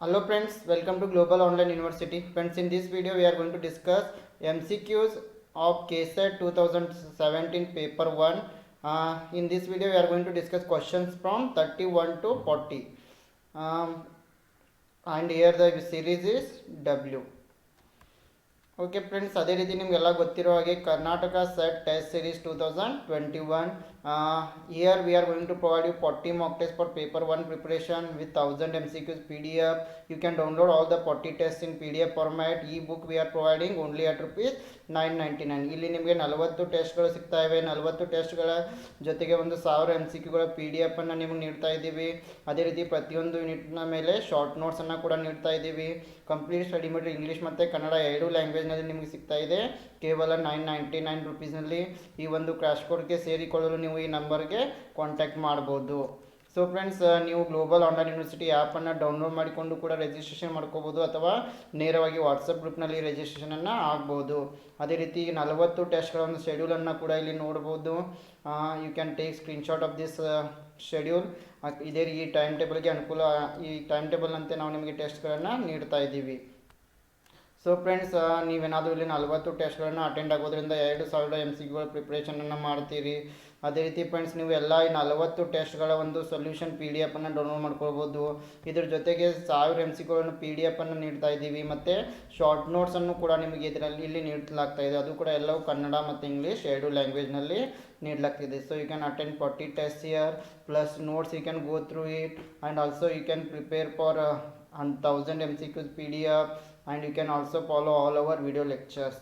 Hello friends, welcome to Global Online University. Friends, in this video we are going to discuss MCQs of KSET 2017 paper 1. In this video we are going to discuss questions from 31 to 40. And here the series is W. Okay friends, ಅದೇ ರೀತಿ ನಿಮಗೆಲ್ಲ ಗೊತ್ತಿರೋ ಹಾಗೆ Karnataka set test series 2021 here we are going to provide you 40 mock tests for paper 1 preparation with 1000 MCQs PDF. You can download all the 40 tests in PDF format. e-book we are providing only at rupees 999. ಇಲ್ಲಿ ನಿಮಗೆ 40 ಟೆಸ್ಟ್ಗಳು ಸಿಗ್ತಾ ಇವೆ. 40 ಟೆಸ್ಟ್ಗಳ ಜೊತೆಗೆ ಒಂದು 1000 MCQಗಳ PDF ಅನ್ನು ನಿಮಗೆ ನೀಡ್ತಾ ಇದ್ದೀವಿ. ಅದೇ ರೀತಿ ಪ್ರತಿಯೊಂದು ಯೂನಿಟ್ನ ಮೇಲೆ ಶಾರ್ಟ್ ನೋಟ್ಸನ್ನು ಕೂಡ ನೀಡ್ತಾ ಇದ್ದೀವಿ. ಕಂಪ್ಲೀಟ್ ಸ್ಟಡಿ ಮೆಟೀರಿಯಲ್ ಇಂಗ್ಲೀಷ್ ಮತ್ತು ಕನ್ನಡ ಎರಡು ಲ್ಯಾಂಗ್ವೇಜ್ನಲ್ಲಿ ನಿಮಗೆ ಸಿಗ್ತಾ ಇದೆ ಕೇವಲ 999 ರುಪೀಸ್ನಲ್ಲಿ. ಈ ಒಂದು ಕ್ರ್ಯಾಶ್ ಕೋಡ್ಗೆ ಸೇರಿಕೊಳ್ಳಲು ನೀವು ಈ ನಂಬರ್ಗೆ ಕಾಂಟ್ಯಾಕ್ಟ್ ಮಾಡ್ಬೋದು. ಸೊ ಫ್ರೆಂಡ್ಸ್, ನೀವು ಗ್ಲೋಬಲ್ ಆನ್ಲೈನ್ ಯೂನಿವರ್ಸಿಟಿ ಆ್ಯಪನ್ನು ಡೌನ್ಲೋಡ್ ಮಾಡಿಕೊಂಡು ಕೂಡ ರಿಜಿಸ್ಟ್ರೇಷನ್ ಮಾಡ್ಕೋಬೋದು ಅಥವಾ ನೇರವಾಗಿ ವಾಟ್ಸಪ್ ಗ್ರೂಪ್ನಲ್ಲಿ ರಿಜಿಸ್ಟ್ರೇಷನನ್ನು ಆಗ್ಬೋದು. ಅದೇ ರೀತಿ 40 ಟೆಸ್ಟ್ಗಳ ಒಂದು ಶೆಡ್ಯೂಲನ್ನು ಕೂಡ ಇಲ್ಲಿ ನೋಡ್ಬೋದು. You can take screenshot of this schedule. ಇದೇ ಈ ಟೈಮ್ ಟೇಬಲ್ಗೆ ಅನುಕೂಲ, ಈ ಟೈಮ್ ಟೇಬಲ್ನಂತೆ ನಾವು ನಿಮಗೆ ಟೆಸ್ಟ್ಗಳನ್ನು ನೀಡ್ತಾ ಇದ್ದೀವಿ. ಸೊ ಫ್ರೆಂಡ್ಸ್, ನೀವೇನಾದರೂ ಇಲ್ಲಿ 40 ಟೆಸ್ಟ್ಗಳನ್ನು ಅಟೆಂಡ್ ಆಗೋದ್ರಿಂದ 2000 MCQಗಳ ಪ್ರಿಪ್ರೇಷನನ್ನು ಮಾಡ್ತೀರಿ. ಅದೇ ರೀತಿ ಫ್ರೆಂಡ್ಸ್, ನೀವು ಎಲ್ಲ ಈ 40 ಟೆಸ್ಟ್ಗಳ ಒಂದು ಸೊಲ್ಯೂಷನ್ PDF ಅನ್ನು ಡೌನ್ಲೋಡ್ ಮಾಡ್ಕೊಳ್ಬೋದು. ಇದ್ರ ಜೊತೆಗೆ 1000 MCQಗಳನ್ನು PDF ಅನ್ನು ನೀಡ್ತಾ ಇದ್ದೀವಿ ಮತ್ತು ಶಾರ್ಟ್ ನೋಟ್ಸನ್ನು ಕೂಡ ನಿಮಗೆ ಇದರಲ್ಲಿ ಇಲ್ಲಿ ನೀಡಲಾಗ್ತಾ ಇದೆ. ಅದು ಕೂಡ ಎಲ್ಲವೂ ಕನ್ನಡ ಮತ್ತು ಇಂಗ್ಲೀಷ್ ಎರಡು ಲ್ಯಾಂಗ್ವೇಜ್ನಲ್ಲಿ ನೀಡಲಾಗ್ತಿದೆ. So you can attend 40 test year plus notes you can go through it and also you can prepare for 1000 MCQs PDF and you can also follow all our video lectures.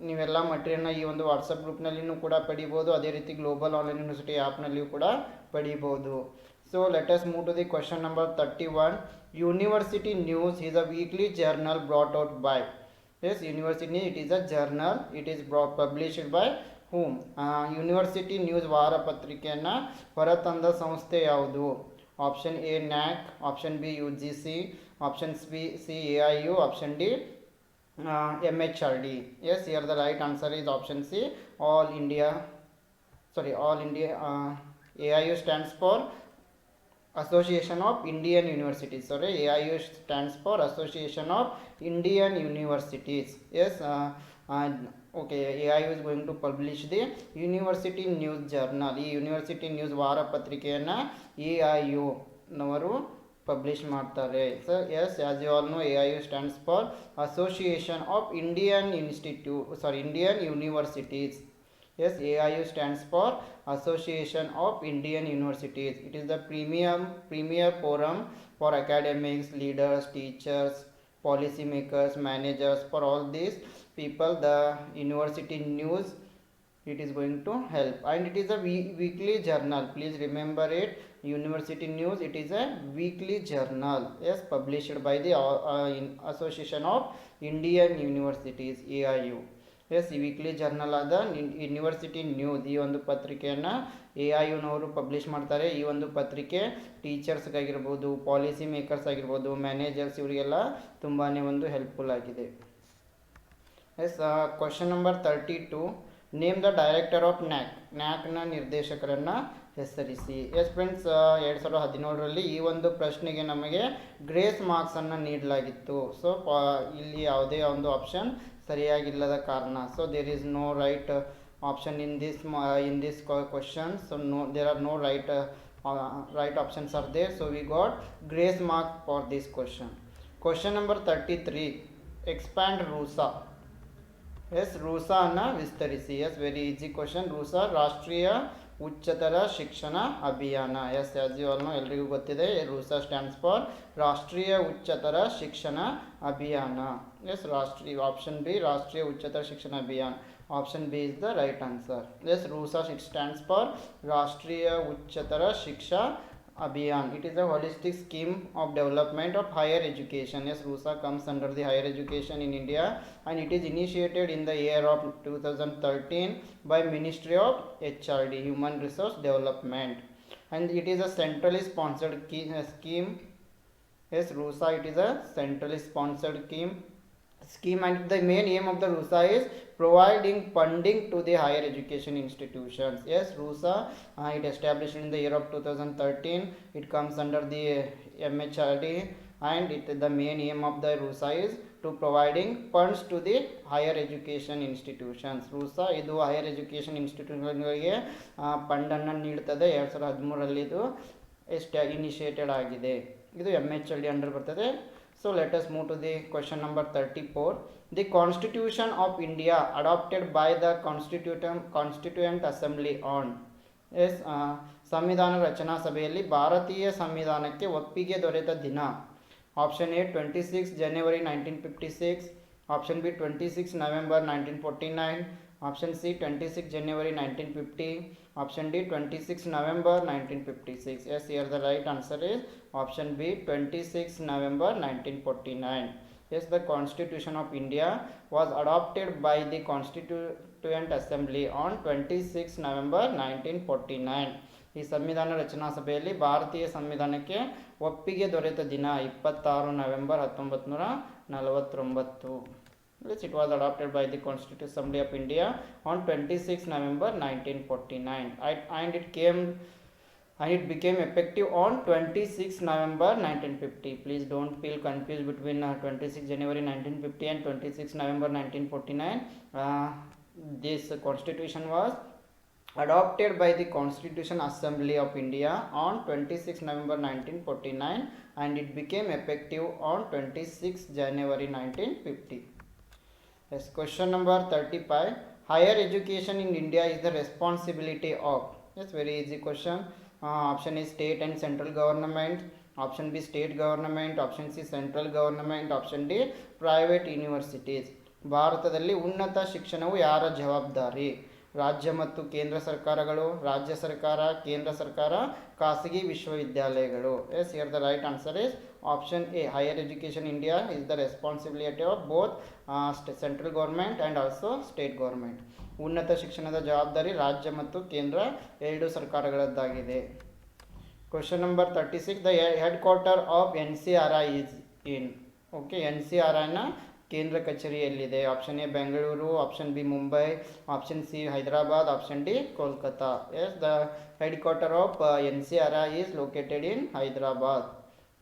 ನೀವೆಲ್ಲ ಮಟೀರಿಯಲ್ನ ಈ ಒಂದು WhatsApp ಗ್ರೂಪ್ನಲ್ಲಿಯೂ ಕೂಡ ಪಡಿಬೋದು. ಅದೇ ರೀತಿ global online university ಆ್ಯಪ್ನಲ್ಲಿಯೂ ಕೂಡ ಪಡಿಬೋದು. So let us move to the question number 31. University News is a weekly journal brought out by. Yes, University it is a journal. It is published by whom? University news ವಾರಪತ್ರಿಕೆಯನ್ನು ಹೊರತಂದ ಸಂಸ್ಥೆ ಯಾವುದು? Option A NAC, option B UGC, option C AIU, option D MHRD. Yes, here the right answer is option C, All India. AIU stands for Association of Indian Universities. AIU stands for Association of Indian Universities. Yes, okay, AIU is going to publish the University News Journal. ಈ university news ವಾರಪತ್ರಿಕೆಯನ್ನು AIU ನವರು publish ಮಾಡ್ತಾರೆ. Sir yes, as you all know, AIU stands for association of Indian Indian universities. Yes, AIU stands for Association of Indian Universities. It is the premier forum for academics, leaders, teachers, policy makers, managers. For all these people, the university news, it is going to help. And it is a weekly journal. Please remember it. University news, it is a weekly journal. Yes, published by the Association of Indian Universities, AIU. Yes, ಈ weekly journal ಆದ university news ಈ ಒಂದು ಪತ್ರಿಕೆಯನ್ನು AIUನವರು publish ಮಾಡ್ತಾರೆ. ಈ ಒಂದು ಪತ್ರಿಕೆ ಟೀಚರ್ಸ್ಗಾಗಿರ್ಬೋದು, ಪಾಲಿಸಿ ಮೇಕರ್ಸ್ ಆಗಿರ್ಬೋದು, ಮ್ಯಾನೇಜರ್ಸ್, ಇವರಿಗೆಲ್ಲ ತುಂಬಾ ಒಂದು ಹೆಲ್ಪ್ಫುಲ್ ಆಗಿದೆ. Yes, question number 32. Name the director of ನ್ಯಾಕ್ನ ನಿರ್ದೇಶಕರನ್ನು ಹೆಸರಿಸಿ. ಎಸ್ ಫ್ರೆಂಡ್ಸ್, 2017ರಲ್ಲಿ ಈ ಒಂದು ಪ್ರಶ್ನೆಗೆ ನಮಗೆ ಗ್ರೇಸ್ ಮಾರ್ಕ್ಸನ್ನು ನೀಡಲಾಗಿತ್ತು. ಸೊ ಇಲ್ಲಿ ಯಾವುದೇ ಒಂದು ಆಪ್ಷನ್ ಸರಿಯಾಗಿಲ್ಲದ ಕಾರಣ, so there is no right option in this question. So there are no right options are there, so we got grace mark for this question. Question number 33. Expand RUSA. Yes, RUSA ಅನ್ನು ವಿಸ್ತರಿಸಿ. Yes, very easy question. RUSA Rashtriya Uchchatar Shikshana Abhiyan. Yes, as you all know, ಎಲ್ರಿಗೂ ಗೊತ್ತಿದೆ, RUSA stands for Rashtriya Uchchatar Shikshana Abhiyan. S, option B ರಾಷ್ಟ್ರೀಯ Uchchatar Shikshana Abhiyan. Option B is the right answer. Yes, RUSA stands for Rashtriya Uchchatar Shiksha Abhiyan. It is a holistic scheme of development of higher education. Yes, RUSA comes under the higher education in India and it is initiated in the year of 2013 by Ministry of HRD, Human Resource Development, and it is a centrally sponsored scheme. Yes, RUSA, it is a centrally sponsored scheme and the main aim of the RUSA is providing funding to the higher education institutions. Yes, RUSA, it established in the year of 2013. It comes under the MHRD, and the main aim of the RUSA is to providing funds to the higher education institutions. RUSA ಇದು higher education ಇನ್ಸ್ಟಿಟ್ಯೂಷನ್ಗಳಿಗೆ ಫಂಡನ್ನು ನೀಡ್ತದೆ. 2013 ಇದು initiated ಆಗಿದೆ. ಇದು MHRD under ಬರ್ತದೆ. So let us move to the question number 34. The Constitution of India adopted by the Constituent Assembly on ಸಂವಿಧಾನ ರಚನಾ ಸಭೆಯಲ್ಲಿ ಭಾರತೀಯ ಸಂವಿಧಾನಕ್ಕೆ ಒಪ್ಪಿಗೆ ದೊರೆತ ದಿನ. Option A 26 January 1956, option B 26 November 1949, option C 26 January 1950, option D 26 November 1956. Yes, here the right answer is option B 26 November 1949. Yes, the Constitution of India was adopted by the Constituent Assembly on 26 November 1949. ಈ ಸಂವಿಧಾನ ರಚನಾ ಸಭೆಯಲ್ಲಿ ಭಾರತೀಯ ಸಂವಿಧಾನಕ್ಕೆ ಒಪ್ಪಿಗೆ ದೊರೆತ ದಿನ 26 November 1949. Yes, it was adopted by the Constituent Assembly of India on 26 November 1949, and it became effective on 26 November 1950. Please don't feel confused between 26 January 1950 and 26 November 1949. This constitution was adopted by the Constitution Assembly of India on 26 November 1949, and it became effective on 26 January 1950. Yes, question number 35. Higher education in India is the responsibility of. Yes, very easy question. Option is state and central government. Option B state government. Option C central government. Option D private universities. ಭಾರತದಲ್ಲಿ ಉನ್ನತ ಶಿಕ್ಷಣವು ಯಾರ ಜವಾಬ್ದಾರಿ? ರಾಜ್ಯ ಮತ್ತು ಕೇಂದ್ರ ಸರ್ಕಾರಗಳು, ರಾಜ್ಯ ಸರ್ಕಾರ, ಕೇಂದ್ರ ಸರ್ಕಾರ, ಖಾಸಗಿ ವಿಶ್ವವಿದ್ಯಾಲಯಗಳು. Yes, here the right answer is option A. Higher education India is the responsibility of both central government and also state government. ಉನ್ನತ ಶಿಕ್ಷಣದ ಜವಾಬ್ದಾರಿ ರಾಜ್ಯ ಮತ್ತು ಕೇಂದ್ರ ಎರಡು ಸರ್ಕಾರಗಳದ್ದಾಗಿದೆ. Question number 36. The headquarter of NCRI is in. Okay, NCRIನ ಕೇಂದ್ರ ಕಚೇರಿ ಎಲ್ಲಿದೆ? Option A Bengaluru, option B Mumbai, option C Hyderabad, option D Kolkata. Yes, the headquarter of NCRI is located in Hyderabad.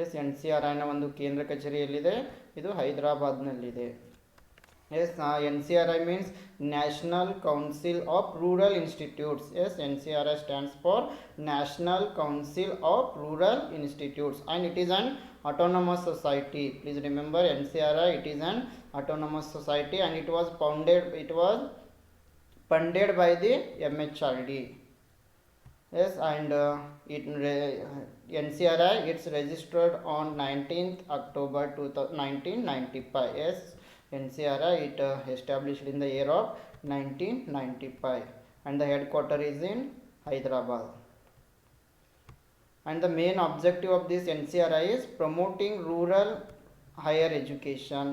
S, NCRIನ ಒಂದು ಕೇಂದ್ರ ಕಚೇರಿ ಎಲ್ಲಿದೆ? ಇದು ಹೈದರಾಬಾದ್ನಲ್ಲಿದೆ. Yes, NCRI means National Council of Rural Institutes. Yes, NCRI stands for National Council of Rural Institutes, and it is an autonomous society. Please remember, NCRI, it is an autonomous society, and it was funded by the MHRD. Yes, and NCRI, it's registered on 19th October 1995. Yes, NCRI, it established in the year of 1995, and the headquarter is in Hyderabad. And the main objective of this NCRI is promoting rural higher education.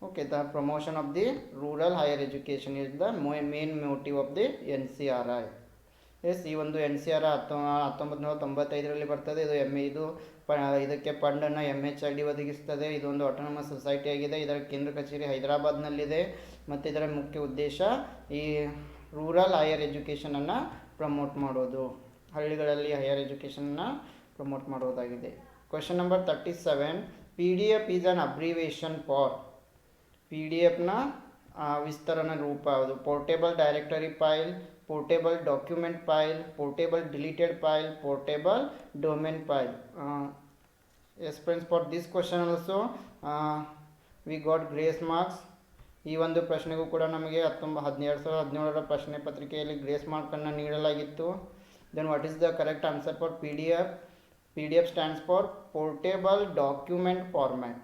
Okay, the promotion of the rural higher education is the main motive of the NCRI. Yes, ಈ ಒಂದು NCRI 1995ರಲ್ಲಿ ಬರ್ತದೆ. ಇದು ಇದಕ್ಕೆ ಫಂಡನ್ನು MHRD ಒದಗಿಸ್ತದೆ. ಇದೊಂದು autonomous society ಆಗಿದೆ. ಇದರ ಕೇಂದ್ರ ಕಚೇರಿ ಹೈದರಾಬಾದ್ನಲ್ಲಿದೆ, ಮತ್ತು ಇದರ ಮುಖ್ಯ ಉದ್ದೇಶ ಈ ರೂರಲ್ ಹೈಯರ್ ಎಜುಕೇಷನನ್ನು ಪ್ರಮೋಟ್ ಮಾಡೋದು, ಹಳ್ಳಿಗಳಲ್ಲಿ ಹೈಯರ್ ಎಜುಕೇಷನನ್ನು ಪ್ರಮೋಟ್ ಮಾಡೋದಾಗಿದೆ. Question number 37. PDF is an abbreviation for. PDF ವಿಸ್ತರಣ ರೂಪ ಯಾವುದು? Portable directory file, portable document file, portable deleted file, portable domain file. Yes friends, for this question also we got grace marks. ಈ ಒಂದು ಪ್ರಶ್ನೆಗೂ ಕೂಡ ನಮಗೆ 2017ರ ಪ್ರಶ್ನೆ ಪತ್ರಿಕೆಯಲ್ಲಿ grace ಮಾರ್ಕನ್ನು ನೀಡಲಾಗಿತ್ತು. Then what is the correct answer for PDF? PDF stands for portable document format.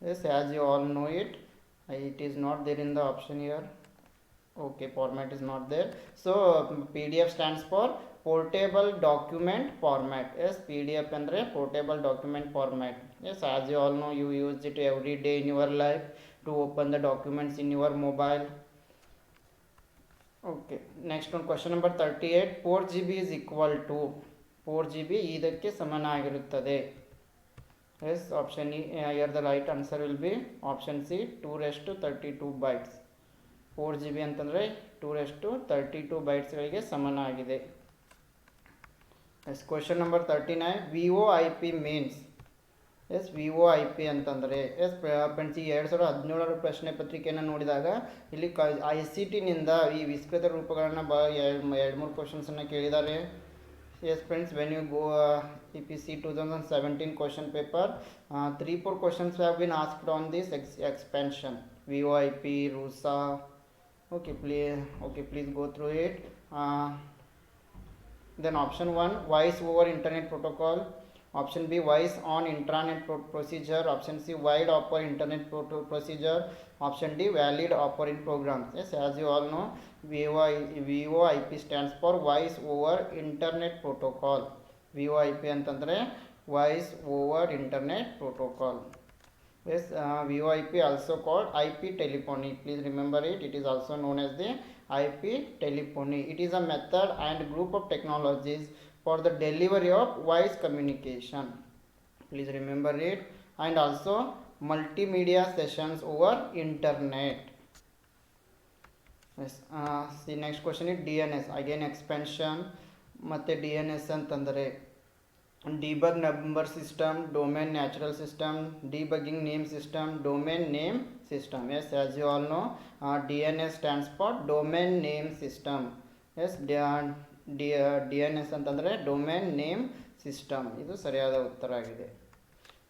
Yes, as you all know it is not there in the option here. Okay, format is not there. So PDF stands for portable document format. Yes, PDF andre portable document format. Yes, as you all know, you use it every day in your life to open the documents in your mobile. Okay, next one, question number 38. 4GB is equal to 4GB ಇದಕ್ಕೆ ಸಮನಾಗಿರುತ್ತದೆ. Yes, option E. Here the right answer will be option C, 2^32 bytes. 4GB ಅಂತಂದರೆ 2^32 ಬೈಟ್ಸ್ಗಳಿಗೆ ಸಮನಾಗಿದೆ. Yes question number 39 VoIP means. Yes VoIP ಅಂತಂದರೆ yes friends ಈ 2017 ಪ್ರಶ್ನೆ ಪತ್ರಿಕೆಯನ್ನು ನೋಡಿದಾಗ ಇಲ್ಲಿ ICT-ನಿಂದ ಈ ವಿಸ್ತೃತ ರೂಪಗಳನ್ನು ಎರಡು ಮೂರು ಕ್ವಶನ್ಸನ್ನು ಕೇಳಿದ್ದಾರೆ. Yes friends, when you go if you see 2017 question paper, 3-4 questions have been asked on this expansion VoIP, RUSA. Okay, please go through it. Then option 1 voice over internet protocol, option B voice on intranet procedure, option C wide offer internet procedure, option D valid offering programs. Yes, as you all know, VoIP stands for voice over internet protocol. VoIP ಅಂತಂದರೆ voice over internet protocol. Yes, VoIP also called IP telephony. Please remember it. It is also known as the IP telephony. It is a method and group of technologies for the delivery of voice communication. Please remember it. And also multimedia sessions over internet. Yes, the next question is DNS. Again expansion. ಮತ್ತೆ DNS ಅಂತಂದರೆ debug number system, domain natural system, debugging name system, domain name system. Yes, as you all know, DNS stands for domain name system. Yes, DNS ಅಂತಂದರೆ domain name system. ಇದು ಸರಿಯಾದ ಉತ್ತರ ಆಗಿದೆ.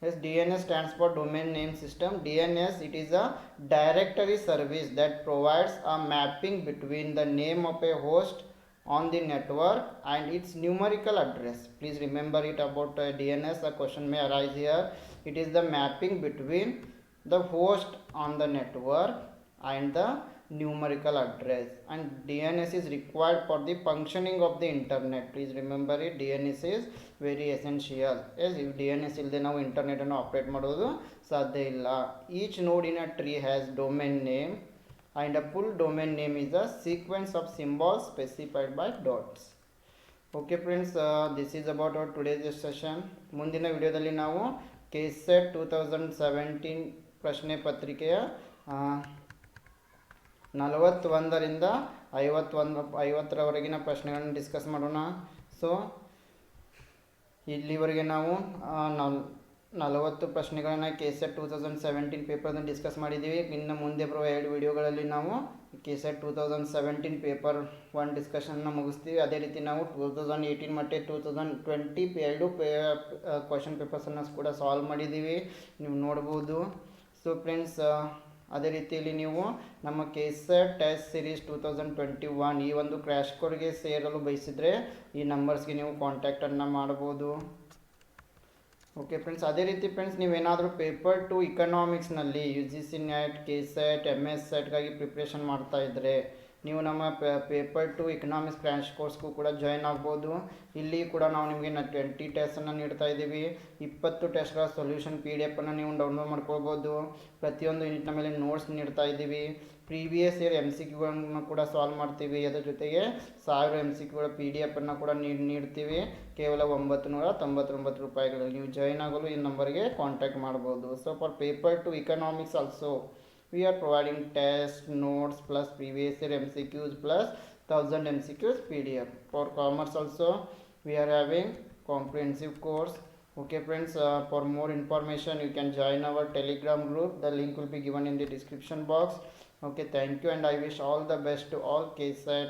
Yes, DNS stands for domain name system. DNS, it is a directory service that provides a mapping between the name of a host on the network and its numerical address. Please remember it about DNS. A question may arise here. It is the mapping between the host on the network and the numerical address, and DNS is required for the functioning of the internet. Please remember it. DNS is very essential. Yes, if DNS ಇಲ್ಲದೆ ನಾವು internet ಅನ್ನು operate ಮಾಡೋದು ಸಾಧ್ಯ ಇಲ್ಲ. Each node in a tree has domain name, and a full domain name is a sequence of symbols specified by dots. Okay friends, this is about our today's session. ಮುಂದಿನ ವಿಡಿಯೋದಲ್ಲಿ ನಾವು KSET 2017 ಪ್ರಶ್ನೆ ಪತ್ರಿಕೆಯ 41ರಿಂದ 50ರವರೆಗಿನ ಪ್ರಶ್ನೆಗಳನ್ನು discuss ಮಾಡೋಣ. So ಇಲ್ಲಿವರೆಗೆ ನಾವು 40 ಪ್ರಶ್ನೆಗಳನ್ನು KSET 2017 ಪೇಪರ್ನ ಡಿಸ್ಕಸ್ ಮಾಡಿದ್ದೀವಿ. ಇನ್ನು ಮುಂದೆ ಬರುವ 2 ವಿಡಿಯೋಗಳಲ್ಲಿ ನಾವು KSET 2017 ಪೇಪರ್ 1 ಡಿಸ್ಕಷನ್ನ ಮುಗಿಸ್ತೀವಿ. ಅದೇ ರೀತಿ ನಾವು 2018 ಮತ್ತು 2020 2 ಕ್ವಶನ್ ಪೇಪರ್ಸನ್ನು ಕೂಡ ಸಾಲ್ವ್ ಮಾಡಿದ್ದೀವಿ, ನೀವು ನೋಡ್ಬೋದು. ಸೊ ಫ್ರೆಂಡ್ಸ್, ಅದೇ ರೀತಿಯಲ್ಲಿ ನೀವು ನಮ್ಮ KSET ಟೆಸ್ಟ್ ಸೀರೀಸ್ 2021 ಈ ಒಂದು ಕ್ರ್ಯಾಶ್ ಕೋರ್ಸ್ಗೆ ಸೇರಲು ಬಯಸಿದರೆ ಈ ನಂಬರ್ಸ್ಗೆ ನೀವು ಕಾಂಟ್ಯಾಕ್ಟನ್ನು ಮಾಡ್ಬೋದು. ಓಕೆ ಫ್ರೆಂಡ್ಸ್, ಅದೇ ರೀತಿ ಫ್ರೆಂಡ್ಸ್, ನೀವೇನಾದರೂ ಪೇಪರ್ 2 ಇಕನಾಮಿಕ್ಸ್ನಲ್ಲಿ UGC ನೆಟ್, KSET, MS ಸೆಟ್ಗಾಗಿ ಪ್ರಿಪ್ರೇಷನ್ ಮಾಡ್ತಾ ಇದ್ದರೆ ನೀವು ನಮ್ಮ ಪೇಪರ್ 2 ಇಕನಾಮಿಕ್ಸ್ ಕ್ರ್ಯಾಶ್ ಕೋರ್ಸ್ಗೂ ಕೂಡ ಜಾಯ್ನ್ ಆಗ್ಬೋದು. ಇಲ್ಲಿ ಕೂಡ ನಾವು ನಿಮಗೆ 20 ಟೆಸ್ಟನ್ನು ನೀಡ್ತಾ ಇದ್ದೀವಿ. 20 ಟೆಸ್ಟ್ಗಳ ಸೊಲ್ಯೂಷನ್ PDF ಅನ್ನು ನೀವು ಡೌನ್ಲೋಡ್ ಮಾಡ್ಕೊಳ್ಬೋದು. ಪ್ರತಿಯೊಂದು ಯೂನಿಟ್ನ ಮೇಲೆ ನೋಟ್ಸ್ ನೀಡ್ತಾ ಇದ್ದೀವಿ. ಪ್ರೀವಿಯಸ್ ಇಯರ್ MCQಗಳನ್ನು ಕೂಡ ಸಾಲ್ವ್ ಮಾಡ್ತೀವಿ. ಅದರ ಜೊತೆಗೆ 1000 MCQಗಳ PDF ಅನ್ನು ಕೂಡ ನೀಡ್ತೀವಿ ಕೇವಲ 999 ರೂಪಾಯಿಗಳಲ್ಲಿ. ನೀವು ಜಾಯ್ನ್ ಆಗಲು ಈ ನಂಬರ್ಗೆ ಕಾಂಟ್ಯಾಕ್ಟ್ ಮಾಡ್ಬೋದು. So for paper 2 economics also we are providing test notes plus previous year MCQs plus 1000 MCQs PDF. For commerce also we are having comprehensive course. Okay friends, for more information you can join our Telegram group. The link will be given in the description box. Okay, thank you, and I wish all the best to all KSET